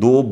2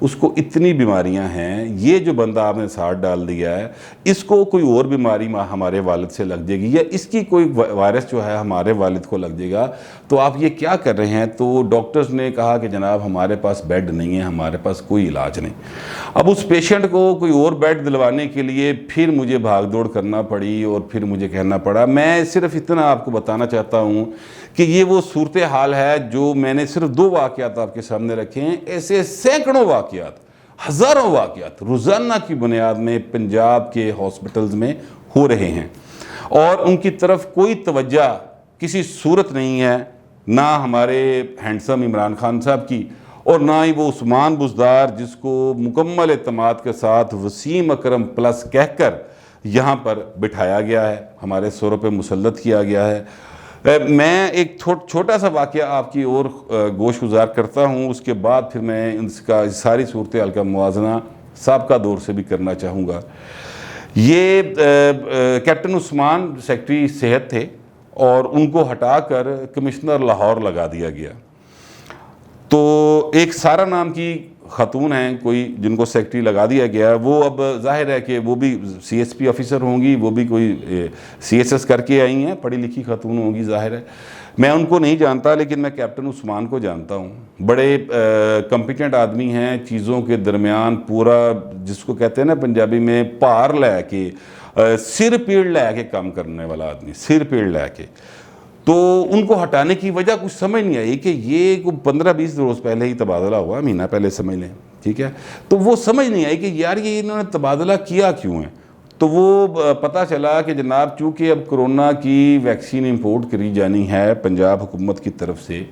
اس کو اتنی بیماریاں ہیں، یہ جو بندہ آپ نے ساتھ ڈال دیا ہے اس کو کوئی اور بیماری ہمارے والد سے لگ جائے گی، یا اس کی کوئی وائرس جو ہے ہمارے والد کو لگ جائے گا، تو آپ یہ کیا کر رہے ہیں؟ تو ڈاکٹرز نے کہا کہ جناب ہمارے پاس بیڈ نہیں ہے، ہمارے پاس کوئی علاج نہیں۔ اب اس پیشنٹ کو کوئی اور بیڈ دلوانے کے لیے پھر مجھے بھاگ دوڑ کرنا پڑی اور پھر مجھے کہنا پڑا۔ میں صرف اتنا آپ کو بتانا چاہتا ہوں کہ یہ وہ صورتحال ہے جو میں نے صرف 2 واقعات آپ کے سامنے رکھے ہیں، ایسے سینکڑوں واقعات، ہزاروں واقعات روزانہ کی بنیاد میں پنجاب کے ہاسپٹلز میں ہو رہے ہیں، اور ان کی طرف کوئی توجہ کسی صورت نہیں ہے، نہ ہمارے ہینڈسم عمران خان صاحب کی، اور نہ ہی وہ عثمان بزدار جس کو مکمل اعتماد کے ساتھ وسیم اکرم پلس کہہ کر یہاں پر بٹھایا گیا ہے، ہمارے سروں پہ مسلط کیا گیا ہے۔ میں ایک چھوٹا سا واقعہ آپ کی اور گوش گزار کرتا ہوں، اس کے بعد پھر میں اس کا ساری صورتحال کا موازنہ سابقہ دور سے بھی کرنا چاہوں گا۔ یہ کیپٹن عثمان سیکٹری صحت تھے اور ان کو ہٹا کر کمشنر لاہور لگا دیا گیا۔ تو ایک سارا نام کی خاتون ہیں کوئی جن کو سیکٹری لگا دیا گیا، وہ اب ظاہر ہے کہ وہ بھی سی ایس پی آفیسر ہوں گی، وہ بھی کوئی سی ایس ایس کر کے آئی ہیں، پڑھی لکھی خاتون ہوں گی ظاہر ہے۔ میں ان کو نہیں جانتا لیکن میں کیپٹن عثمان کو جانتا ہوں، بڑے کمپیٹنٹ آدمی ہیں، چیزوں کے درمیان پورا جس کو کہتے ہیں نا پنجابی میں پار لے کے، سر پیڑ لے کے کام کرنے والا آدمی، سر پیڑ لے کے۔ تو ان کو ہٹانے کی وجہ کچھ سمجھ نہیں آئی کہ یہ 15-20 روز پہلے ہی تبادلہ ہوا، مہینہ پہلے سمجھ لیں، ٹھیک ہے، تو وہ سمجھ نہیں آئی کہ یار یہ انہوں نے تبادلہ کیا کیوں ہے۔ تو وہ پتہ چلا کہ جناب چونکہ اب کرونا کی ویکسین امپورٹ کری جانی ہے پنجاب حکومت کی طرف سے،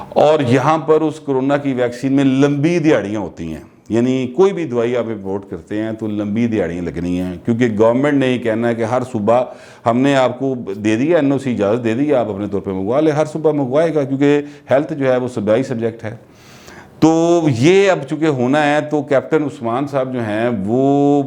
اور یہاں پر اس کرونا کی ویکسین میں لمبی دیہڑیاں ہوتی ہیں، یعنی کوئی بھی دوائی آپ امپورٹ کرتے ہیں تو لمبی دیہڑیاں لگنی ہیں، کیونکہ گورنمنٹ نے یہ کہنا ہے کہ ہر صوبہ ہم نے آپ کو دے دیا این او سی اجازت دے دی، آپ اپنے طور پہ منگوا لیں، ہر صوبہ منگوائے گا کیونکہ ہیلتھ جو ہے وہ صوبائی سبجیکٹ ہے۔ تو یہ اب چونکہ ہونا ہے تو کیپٹن عثمان صاحب جو ہیں وہ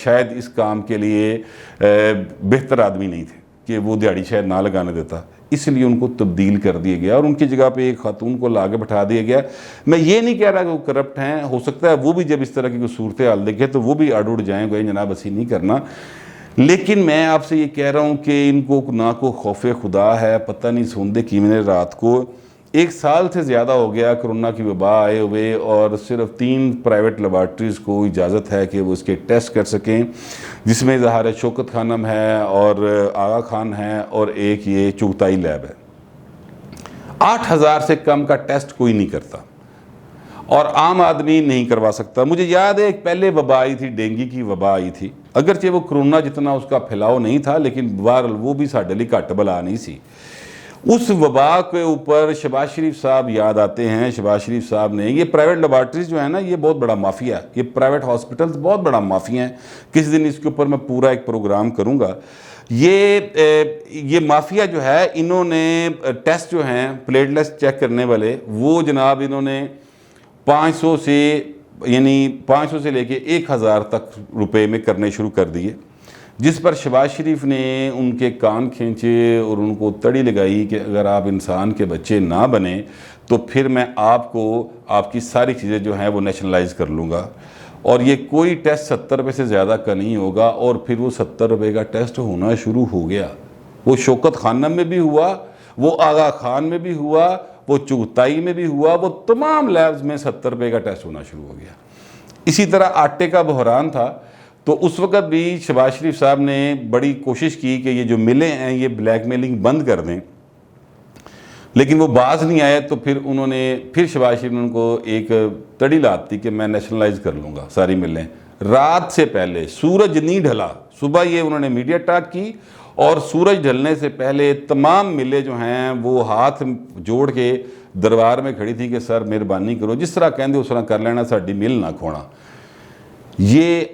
شاید اس کام کے لیے بہتر آدمی نہیں تھے کہ وہ دیہڑی شاید نہ لگانے دیتا، اس لیے ان کو تبدیل کر دیا گیا اور ان کی جگہ پہ ایک خاتون کو لا کے بٹھا دیا گیا۔ میں یہ نہیں کہہ رہا کہ وہ کرپٹ ہیں، ہو سکتا ہے وہ بھی جب اس طرح کی کوئی صورتحال دیکھے تو وہ بھی اڑ جائیں گے جناب ایسی نہیں کرنا، لیکن میں آپ سے یہ کہہ رہا ہوں کہ ان کو نہ کو خوف خدا ہے، پتہ نہیں سوندے کی میں نے رات کو 1 سال سے زیادہ ہو گیا کرونا کی وبا آئے ہوئے، اور صرف 3 پرائیویٹ لیبارٹریز کو اجازت ہے کہ وہ اس کے ٹیسٹ کر سکیں، جس میں ظاہر ہے شوکت خانم ہے اور آغا خان ہے اور ایک یہ چغتائی لیب ہے۔ 8000 سے کم کا ٹیسٹ کوئی نہیں کرتا اور عام آدمی نہیں کروا سکتا۔ مجھے یاد ہے ایک پہلے وبا آئی تھی، ڈینگی کی وبا آئی تھی، اگرچہ وہ کرونا جتنا اس کا پھیلاؤ نہیں تھا لیکن بہرحال وہ بھی ساڈے لیے گھٹ بلا نہیں سی۔ اس وبا کے اوپر شہباز شریف صاحب یاد آتے ہیں، شہباز شریف صاحب نے یہ پرائیویٹ لیبارٹریز جو ہیں نا یہ بہت بڑا مافیا ہے، یہ پرائیویٹ ہاسپٹلز بہت بڑا مافیا ہیں، کسی دن اس کے اوپر میں پورا ایک پروگرام کروں گا۔ یہ مافیا جو ہے انہوں نے ٹیسٹ جو ہیں پلیٹلیٹس چیک کرنے والے وہ جناب انہوں نے 500 سے لے کے 1000 تک روپے میں کرنے شروع کر دیے، جس پر شہباز شریف نے ان کے کان کھینچے اور ان کو تڑی لگائی کہ اگر آپ انسان کے بچے نہ بنیں تو پھر میں آپ کو آپ کی ساری چیزیں جو ہیں وہ نیشنلائز کر لوں گا، اور یہ کوئی ٹیسٹ 70 روپے سے زیادہ کا نہیں ہوگا، اور پھر وہ 70 روپے کا ٹیسٹ ہونا شروع ہو گیا۔ وہ شوکت خانم میں بھی ہوا، وہ آغا خان میں بھی ہوا، وہ چغتائی میں بھی ہوا، وہ تمام لیبز میں 70 روپے کا ٹیسٹ ہونا شروع ہو گیا۔ اسی طرح آٹے کا بحران تھا، تو اس وقت بھی شہباز شریف صاحب نے بڑی کوشش کی کہ یہ جو ملیں ہیں یہ بلیک میلنگ بند کر دیں، لیکن وہ باز نہیں آئے، تو پھر شہباز شریف نے ان کو ایک تڑی لات دی کہ میں نیشنلائز کر لوں گا ساری ملیں، رات سے پہلے، سورج نہیں ڈھلا، صبح یہ انہوں نے میڈیا ٹاک کی، اور سورج ڈھلنے سے پہلے تمام ملیں جو ہیں وہ ہاتھ جوڑ کے دربار میں کھڑی تھی کہ سر مہربانی کرو، جس طرح کہندے اس طرح کر لینا، ساڈی مل نہ کھونا۔ یہ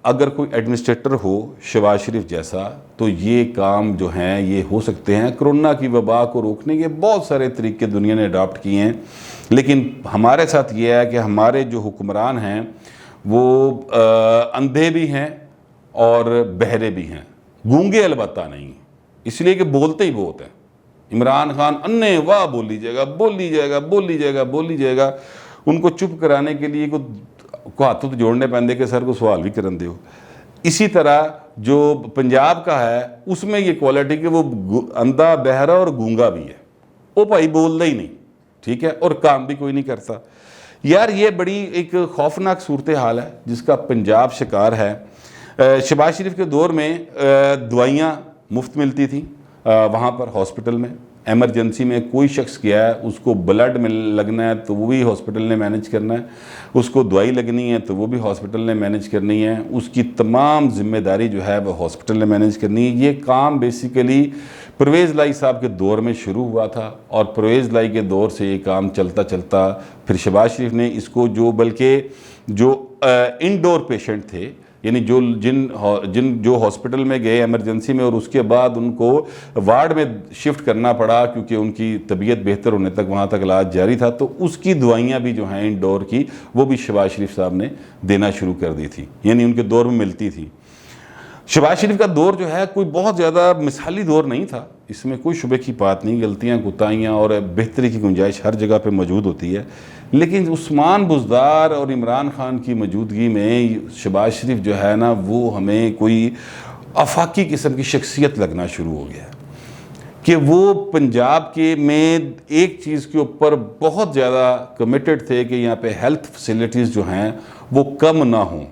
اگر کوئی ایڈمنسٹریٹر ہو شہباز شریف جیسا تو یہ کام جو ہیں یہ ہو سکتے ہیں۔ کرونا کی وبا کو روکنے کے بہت سارے طریقے دنیا نے اڈاپٹ کیے ہیں، لیکن ہمارے ساتھ یہ ہے کہ ہمارے جو حکمران ہیں وہ اندھے بھی ہیں اور بہرے بھی ہیں، گونگے البتہ نہیں، اس لیے کہ بولتے ہی بہت ہیں۔ عمران خان انے واہ بولی جائے گا، بولی جائے گا، بولی جائے گا، بولی جائے گا، ان کو چپ کرانے کے لیے کو ہاتھوں تو جوڑنے پہندے کہ سر کو سوال بھی کرن دے ہو. اسی طرح جو پنجاب کا ہے اس میں یہ کوالٹی کہ وہ اندھا بہرا اور گونگا بھی ہے, وہ بھائی بولتا ہی نہیں, ٹھیک ہے, اور کام بھی کوئی نہیں کرتا. یار یہ بڑی ایک خوفناک صورتحال ہے جس کا پنجاب شکار ہے. شہباز شریف کے دور میں دوائیاں مفت ملتی تھیں وہاں پر ہاسپٹل میں. ایمرجنسی میں کوئی شخص گیا ہے, اس کو بلڈ میں لگنا ہے تو وہ بھی ہاسپٹل نے مینیج کرنا ہے, اس کو دوائی لگنی ہے تو وہ بھی ہاسپٹل نے مینیج کرنی ہے, اس کی تمام ذمہ داری جو ہے وہ ہاسپٹل نے مینیج کرنی ہے. یہ کام بیسیکلی پرویز لائی صاحب کے دور میں شروع ہوا تھا, اور پرویز لائی کے دور سے یہ کام چلتا چلتا پھر شہباز شریف نے اس کو بلکہ جو انڈور پیشنٹ تھے, یعنی جو ہاسپٹل میں گئے ایمرجنسی میں اور اس کے بعد ان کو وارڈ میں شفٹ کرنا پڑا کیونکہ ان کی طبیعت بہتر ہونے تک وہاں تک علاج جاری تھا, تو اس کی دوائیاں بھی جو ہیں انڈور کی وہ بھی شہباز شریف صاحب نے دینا شروع کر دی تھی, یعنی ان کے دور میں ملتی تھی. شہباز شریف کا دور جو ہے کوئی بہت زیادہ مثالی دور نہیں تھا, اس میں کوئی شبے کی بات نہیں, غلطیاں کوتاہیاں اور بہتری کی گنجائش ہر جگہ پہ موجود ہوتی ہے. لیکن عثمان بزدار اور عمران خان کی موجودگی میں شہباز شریف جو ہے نا وہ ہمیں کوئی آفاقی قسم کی شخصیت لگنا شروع ہو گیا کہ وہ پنجاب کے میں ایک چیز کے اوپر بہت زیادہ کمیٹڈ تھے کہ یہاں پہ ہیلتھ فیسلٹیز جو ہیں وہ کم نہ ہوں.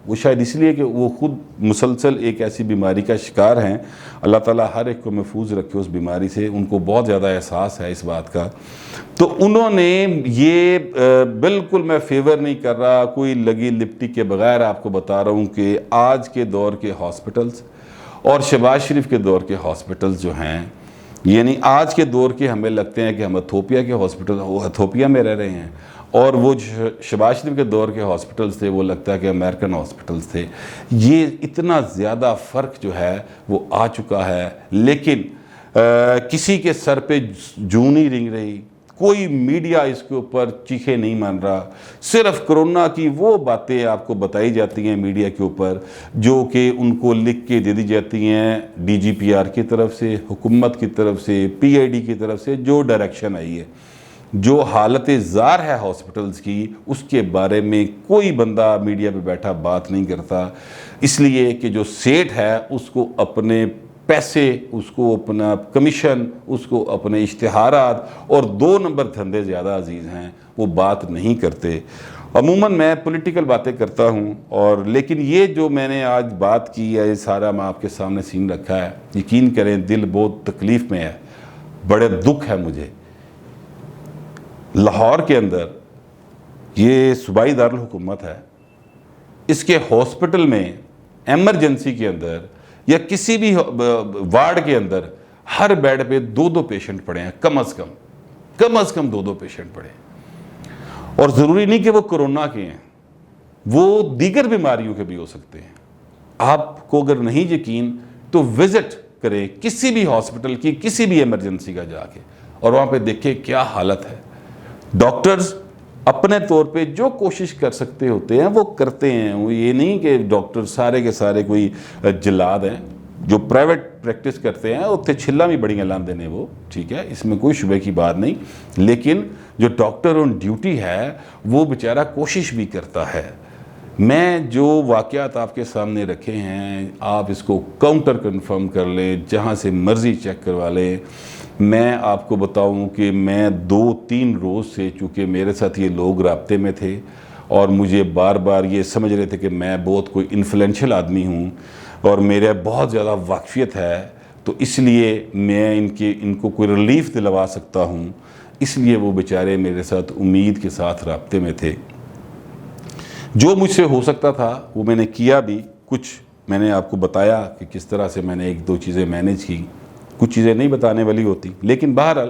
وہ شاید اس لیے کہ وہ خود مسلسل ایک ایسی بیماری کا شکار ہیں, اللہ تعالیٰ ہر ایک کو محفوظ رکھے اس بیماری سے, ان کو بہت زیادہ احساس ہے اس بات کا. تو انہوں نے یہ بالکل میں فیور نہیں کر رہا, کوئی لگی لپٹی کے بغیر آپ کو بتا رہا ہوں کہ آج کے دور کے ہاسپٹلز اور شہباز شریف کے دور کے ہاسپٹلز جو ہیں, یعنی آج کے دور کے ہمیں لگتے ہیں کہ ہم ایتھوپیا کے ہاسپٹل وہ ایتھوپیا میں رہ رہے ہیں, اور وہ شہباز شریف کے دور کے ہاسپٹلز تھے وہ لگتا ہے کہ امریکن ہاسپٹلز تھے. یہ اتنا زیادہ فرق جو ہے وہ آ چکا ہے, لیکن کسی کے سر پہ جوں نہیں رنگ رہی, کوئی میڈیا اس کے اوپر چیخے نہیں مان رہا. صرف کرونا کی وہ باتیں آپ کو بتائی جاتی ہیں میڈیا کے اوپر جو کہ ان کو لکھ کے دے دی جاتی ہیں ڈی جی پی آر کی طرف سے, حکومت کی طرف سے, پی آئی ڈی کی طرف سے جو ڈائریکشن آئی ہے. جو حالت زار ہے ہاسپٹلز کی اس کے بارے میں کوئی بندہ میڈیا پہ بیٹھا بات نہیں کرتا, اس لیے کہ جو سیٹ ہے اس کو اپنے پیسے, اس کو اپنا کمیشن, اس کو اپنے اشتہارات اور 2 نمبر دھندے زیادہ عزیز ہیں, وہ بات نہیں کرتے. عموماً میں پولیٹیکل باتیں کرتا ہوں, اور لیکن یہ جو میں نے آج بات کی ہے یہ سارا میں آپ کے سامنے سین رکھا ہے, یقین کریں دل بہت تکلیف میں ہے, بڑے دکھ ہے مجھے. لاہور کے اندر یہ صوبائی دارالحکومت ہے, اس کے ہاسپٹل میں ایمرجنسی کے اندر یا کسی بھی وارڈ کے اندر ہر بیڈ پہ 2 پیشنٹ پڑے ہیں, کم از کم 2 پیشنٹ پڑے ہیں. اور ضروری نہیں کہ وہ کرونا کے ہیں, وہ دیگر بیماریوں کے بھی ہو سکتے ہیں. آپ کو اگر نہیں یقین تو وزٹ کریں کسی بھی ہاسپٹل کی کسی بھی ایمرجنسی کا جا کے, اور وہاں پہ دیکھیں کیا حالت ہے. ڈاکٹرز اپنے طور پہ جو کوشش کر سکتے ہوتے ہیں وہ کرتے ہیں. وہ یہ نہیں کہ ڈاکٹر سارے کے سارے کوئی جلاد ہیں, جو پرائیویٹ پریکٹس کرتے ہیں اتنے چھلا بھی بڑی لان نے وہ, ٹھیک ہے, اس میں کوئی شبہ کی بات نہیں. لیکن جو ڈاکٹر آن ڈیوٹی ہے وہ بیچارہ کوشش بھی کرتا ہے. میں جو واقعات آپ کے سامنے رکھے ہیں آپ اس کو کاؤنٹر کنفرم کر لیں, جہاں سے مرضی چیک کروا لیں. میں آپ کو بتاؤں کہ میں 2-3 روز سے, چونکہ میرے ساتھ یہ لوگ رابطے میں تھے اور مجھے بار بار یہ سمجھ رہے تھے کہ میں بہت کوئی انفلوئنشل آدمی ہوں اور میرے بہت زیادہ واقفیت ہے, تو اس لیے میں ان کو کوئی ریلیف دلوا سکتا ہوں, اس لیے وہ بیچارے میرے ساتھ امید کے ساتھ رابطے میں تھے. جو مجھ سے ہو سکتا تھا وہ میں نے کیا بھی. کچھ میں نے آپ کو بتایا کہ کس طرح سے میں نے 1-2 چیزیں مینیج کی, کچھ چیزیں نہیں بتانے والی ہوتی. لیکن بہرحال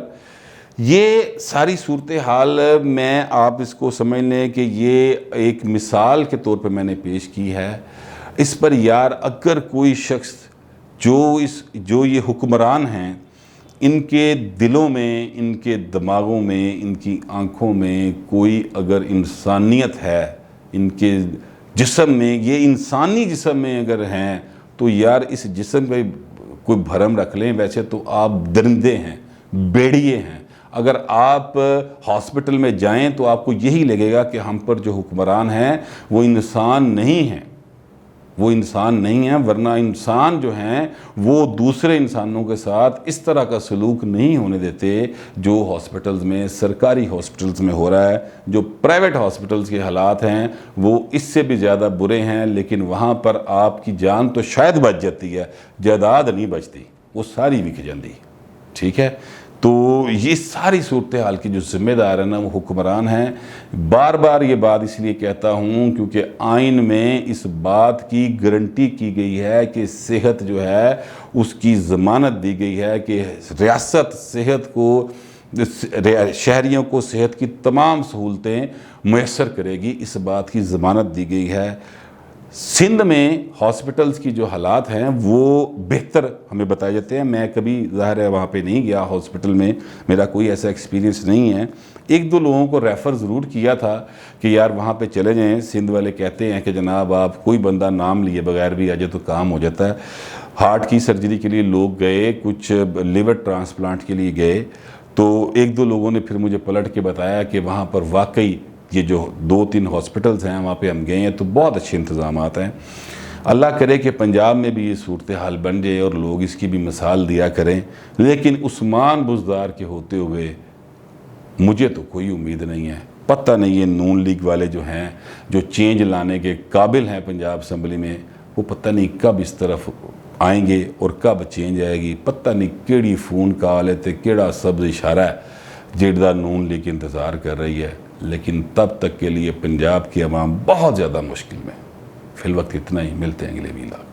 یہ ساری صورتحال میں آپ اس کو سمجھ لیں کہ یہ ایک مثال کے طور پہ میں نے پیش کی ہے. اس پر یار اگر کوئی شخص جو یہ حکمران ہیں, ان کے دلوں میں, ان کے دماغوں میں, ان کی آنکھوں میں کوئی اگر انسانیت ہے, ان کے جسم میں, یہ انسانی جسم میں اگر ہیں, تو یار اس جسم پہ کوئی بھرم رکھ لیں. ویسے تو آپ درندے ہیں, بیڑیے ہیں, اگر آپ ہاسپٹل میں جائیں تو آپ کو یہی لگے گا کہ ہم پر جو حکمران ہیں وہ انسان نہیں ہیں، وہ انسان نہیں ہیں، ورنہ انسان جو ہیں وہ دوسرے انسانوں کے ساتھ اس طرح کا سلوک نہیں ہونے دیتے جو ہاسپٹلز میں، سرکاری ہاسپٹلز میں ہو رہا ہے۔ جو پرائیویٹ ہاسپٹلز کے حالات ہیں وہ اس سے بھی زیادہ برے ہیں، لیکن وہاں پر آپ کی جان تو شاید بچ جاتی ہے، جائیداد نہیں بچتی، وہ ساری وک جاندی، ٹھیک ہے۔ تو یہ ساری صورتحال کی جو ذمہ دار ہے نا وہ حکمران ہیں۔ بار بار یہ بات اس لیے کہتا ہوں کیونکہ آئین میں اس بات کی گارنٹی کی گئی ہے کہ صحت جو ہے اس کی ضمانت دی گئی ہے کہ ریاست صحت کو، شہریوں کو صحت کی تمام سہولتیں میسر کرے گی، اس بات کی ضمانت دی گئی ہے۔ سندھ میں ہاسپٹلز کی جو حالات ہیں وہ بہتر ہمیں بتائے جاتے ہیں۔ میں کبھی ظاہر ہے وہاں پہ نہیں گیا ہاسپٹل میں، میرا کوئی ایسا ایکسپیرینس نہیں ہے۔ ایک دو لوگوں کو ریفر ضرور کیا تھا کہ یار وہاں پہ چلے جائیں، سندھ والے کہتے ہیں کہ جناب آپ کوئی بندہ نام لیے بغیر بھی آ جائے تو کام ہو جاتا ہے۔ ہارٹ کی سرجری کے لیے لوگ گئے، کچھ لیور ٹرانسپلانٹ کے لیے گئے، تو ایک دو لوگوں نے پھر مجھے پلٹ کے بتایا کہ وہاں پر واقعی یہ جو 2-3 ہاسپٹلز ہیں وہاں پہ ہم گئے ہیں تو بہت اچھے انتظامات ہیں۔ اللہ کرے کہ پنجاب میں بھی یہ صورتحال بن جائے اور لوگ اس کی بھی مثال دیا کریں، لیکن عثمان بزدار کے ہوتے ہوئے مجھے تو کوئی امید نہیں ہے۔ پتہ نہیں یہ نون لیگ والے جو ہیں جو چینج لانے کے قابل ہیں پنجاب اسمبلی میں، وہ پتہ نہیں کب اس طرف آئیں گے اور کب چینج آئے گی۔ پتہ نہیں کیڑی فون کال ہے تے کیڑا سبز اشارہ ہے جیڑا نون لیگ انتظار کر رہی ہے، لیکن تب تک کے لیے پنجاب کی عوام بہت زیادہ مشکل میں۔ فی الوقت اتنا ہی، ملتے ہیں اگلے ویلاگ۔